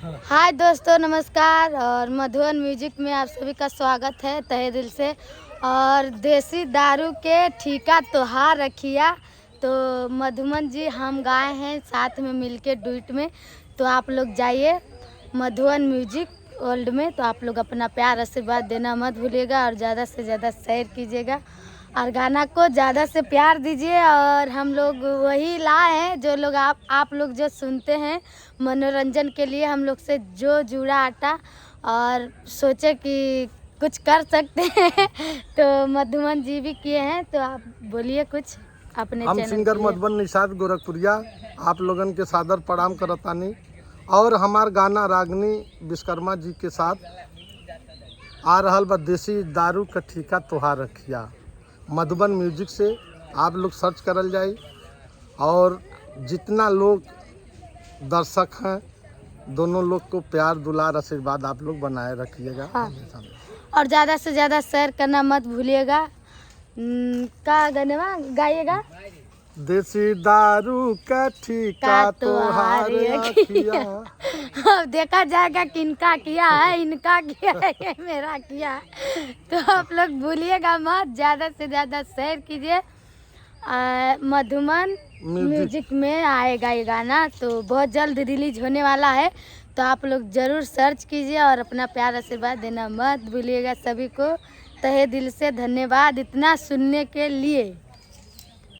हाय दोस्तों, नमस्कार। और मधुबन म्यूजिक में आप सभी का स्वागत है तहे दिल से। और देसी दारू के ठीका त्योहार रखिया, तो मधुबन जी हम गाए हैं साथ में मिलके डुइट में। तो आप लोग जाइए मधुबन म्यूजिक वर्ल्ड में, तो आप लोग अपना प्यार आशीर्वाद देना मत भूलिएगा और ज़्यादा से ज़्यादा शेयर कीजिएगा और गाना को ज़्यादा से प्यार दीजिए। और हम लोग वही लाए हैं जो लोग आप लोग जो सुनते हैं मनोरंजन के लिए, हम लोग से जो जुड़ा आटा और सोचे कि कुछ कर सकते हैं तो मधुबन जी भी किए हैं। तो आप बोलिए कुछ अपने हम चैनल सिंगर के लिए। मधुबन निषाद गोरखपुरिया आप लोगन के सादर प्रणाम करतानी। और हमार गाना रागनी विश्वकर्मा जी के साथ आ रहल बा देसी दारू का ठीका त्योहार रखिया। मधुबन म्यूजिक से आप लोग सर्च करल जाए और जितना लोग दर्शक हैं दोनों लोग को प्यार दुलार आशीर्वाद आप लोग बनाए रखिएगा। हाँ, और ज़्यादा से ज़्यादा शेयर करना मत भूलिएगा। का गनवा गाइएगा। देसी दारू का ठीका त्योहार रखिया। अब देखा जाएगा किनका किया है, इनका किया है या मेरा किया है। तो आप लोग भूलिएगा मत, ज़्यादा से ज़्यादा शेयर कीजिए। मधुबन म्यूजिक में आएगा ये गाना, तो बहुत जल्द रिलीज होने वाला है। तो आप लोग ज़रूर सर्च कीजिए और अपना प्यार आशीर्वाद देना मत भूलिएगा। सभी को तहे दिल से धन्यवाद इतना सुनने के लिए।